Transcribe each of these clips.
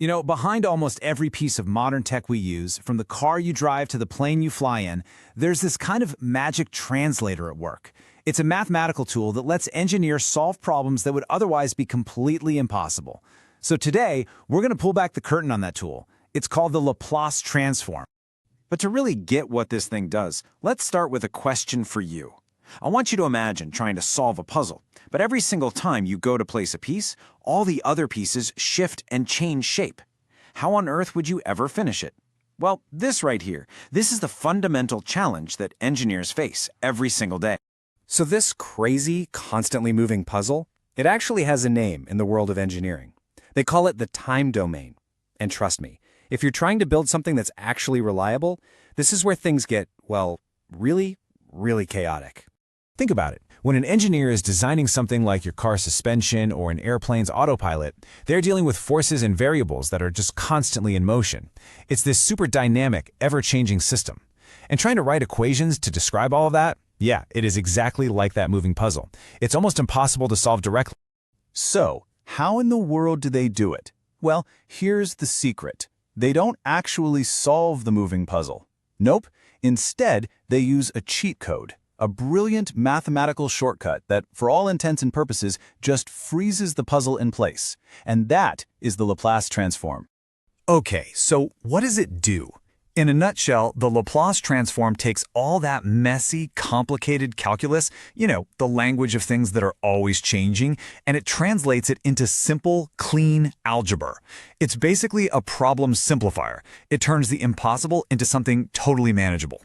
You know, behind almost every piece of modern tech we use, from the car you drive to the plane you fly in, there's this kind of magic translator at work. It's a mathematical tool that lets engineers solve problems that would otherwise be completely impossible. So today, we're going to pull back the curtain on that tool. It's called the Laplace Transform. But to really get what this thing does, let's start with a question for you. I want you to imagine trying to solve a puzzle, but every single time you go to place a piece, all the other pieces shift and change shape. How on earth would you ever finish it? Well, this right here, this is the fundamental challenge that engineers face every single day. So this crazy, constantly moving puzzle, it actually has a name in the world of engineering. They call it the time domain. And trust me, if you're trying to build something that's actually reliable, this is where things get, well, really, really chaotic. Think about it. When an engineer is designing something like your car's suspension or an airplane's autopilot, they're dealing with forces and variables that are just constantly in motion. It's this super dynamic, ever-changing system. And trying to write equations to describe all of that, yeah, it is exactly like that moving puzzle. It's almost impossible to solve directly. So, how in the world do they do it? Well, here's the secret. They don't actually solve the moving puzzle. Nope. Instead, they use a cheat code. A brilliant mathematical shortcut that, for all intents and purposes, just freezes the puzzle in place. And that is the Laplace Transform. Okay, so what does it do? In a nutshell, the Laplace Transform takes all that messy, complicated calculus, the language of things that are always changing, and it translates it into simple, clean algebra. It's basically a problem simplifier. It turns the impossible into something totally manageable.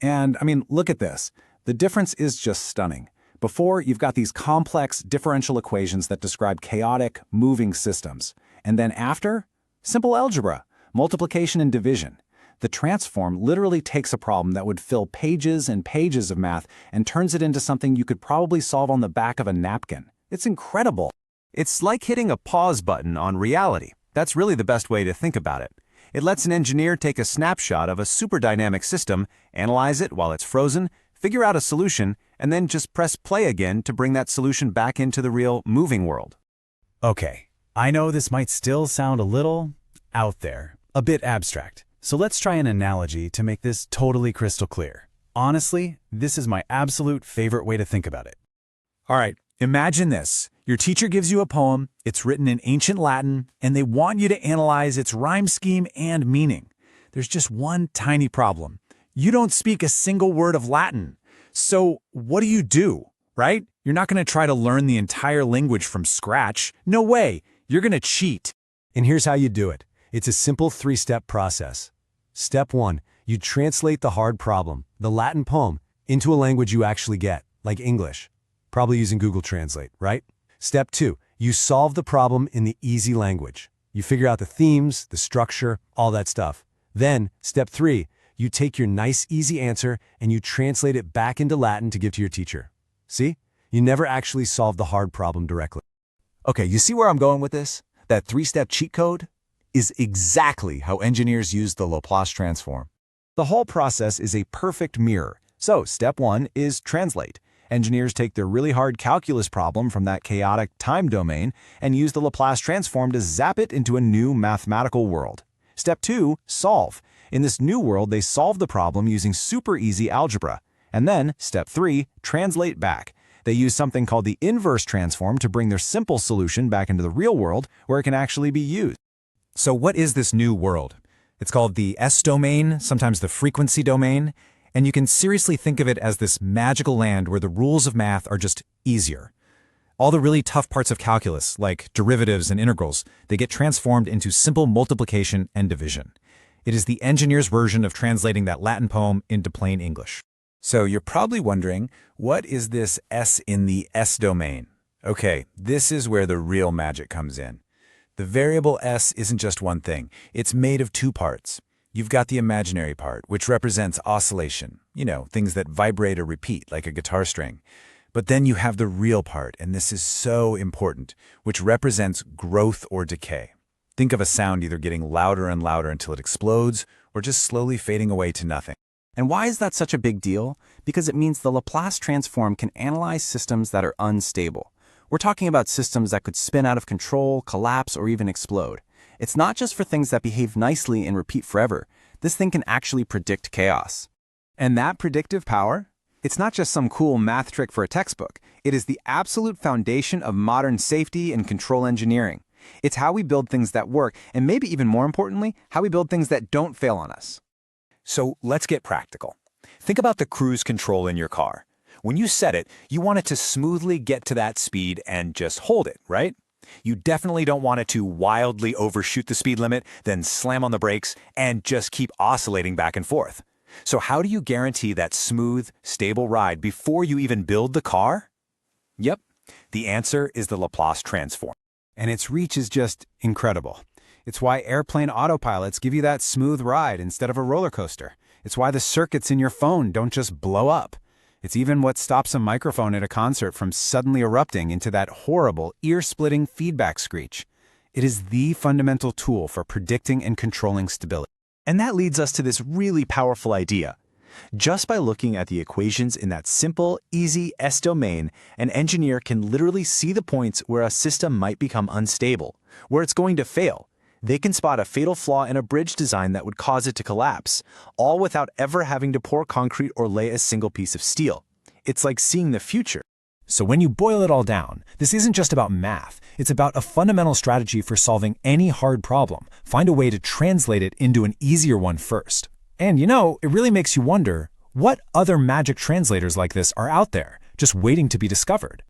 And, look at this. The difference is just stunning. Before, you've got these complex differential equations that describe chaotic, moving systems. And then after, simple algebra, multiplication and division. The transform literally takes a problem that would fill pages and pages of math and turns it into something you could probably solve on the back of a napkin. It's incredible. It's like hitting a pause button on reality. That's really the best way to think about it. It lets an engineer take a snapshot of a super dynamic system, analyze it while it's frozen, figure out a solution, and then just press play again to bring that solution back into the real moving world. Okay, I know this might still sound a little out there, a bit abstract. So let's try an analogy to make this totally crystal clear. Honestly, this is my absolute favorite way to think about it. All right, imagine this. Your teacher gives you a poem, it's written in ancient Latin, and they want you to analyze its rhyme scheme and meaning. There's just one tiny problem. You don't speak a single word of Latin. So what do, right? You're not going to try to learn the entire language from scratch. No way. You're going to cheat. And here's how you do it. It's a simple three-step process. Step 1, you translate the hard problem, the Latin poem, into a language you actually get, like English. Probably using Google Translate, right? Step 2, you solve the problem in the easy language. You figure out the themes, the structure, all that stuff. Then, step 3, you take your nice, easy answer and you translate it back into Latin to give to your teacher. See? You never actually solve the hard problem directly. Okay, you see where I'm going with this? That three-step cheat code is exactly how engineers use the Laplace Transform. The whole process is a perfect mirror. So, step 1 is translate. Engineers take their really hard calculus problem from that chaotic time domain and use the Laplace Transform to zap it into a new mathematical world. Step 2, solve. In this new world, they solve the problem using super easy algebra. And then, step 3, translate back. They use something called the inverse transform to bring their simple solution back into the real world where it can actually be used. So what is this new world? It's called the S domain, sometimes the frequency domain, and you can seriously think of it as this magical land where the rules of math are just easier. All the really tough parts of calculus, like derivatives and integrals, they get transformed into simple multiplication and division. It is the engineer's version of translating that Latin poem into plain English. So you're probably wondering, what is this S in the S domain? Okay, this is where the real magic comes in. The variable S isn't just one thing. It's made of two parts. You've got the imaginary part, which represents oscillation, things that vibrate or repeat like a guitar string. But then you have the real part, and this is so important, which represents growth or decay. Think of a sound either getting louder and louder until it explodes, or just slowly fading away to nothing. And why is that such a big deal? Because it means the Laplace transform can analyze systems that are unstable. We're talking about systems that could spin out of control, collapse, or even explode. It's not just for things that behave nicely and repeat forever. This thing can actually predict chaos. And that predictive power? It's not just some cool math trick for a textbook. It is the absolute foundation of modern safety and control engineering. It's how we build things that work, and maybe even more importantly, how we build things that don't fail on us. So let's get practical. Think about the cruise control in your car. When you set it, you want it to smoothly get to that speed and just hold it, right? You definitely don't want it to wildly overshoot the speed limit, then slam on the brakes, and just keep oscillating back and forth. So how do you guarantee that smooth, stable ride before you even build the car? Yep, the answer is the Laplace Transform. And its reach is just incredible. It's why airplane autopilots give you that smooth ride instead of a roller coaster. It's why the circuits in your phone don't just blow up. It's even what stops a microphone at a concert from suddenly erupting into that horrible, ear-splitting feedback screech. It is the fundamental tool for predicting and controlling stability. And that leads us to this really powerful idea. Just by looking at the equations in that simple, easy S domain, an engineer can literally see the points where a system might become unstable, where it's going to fail. They can spot a fatal flaw in a bridge design that would cause it to collapse, all without ever having to pour concrete or lay a single piece of steel. It's like seeing the future. So when you boil it all down, this isn't just about math. It's about a fundamental strategy for solving any hard problem. Find a way to translate it into an easier one first. And you know, it really makes you wonder, what other magic translators like this are out there, just waiting to be discovered?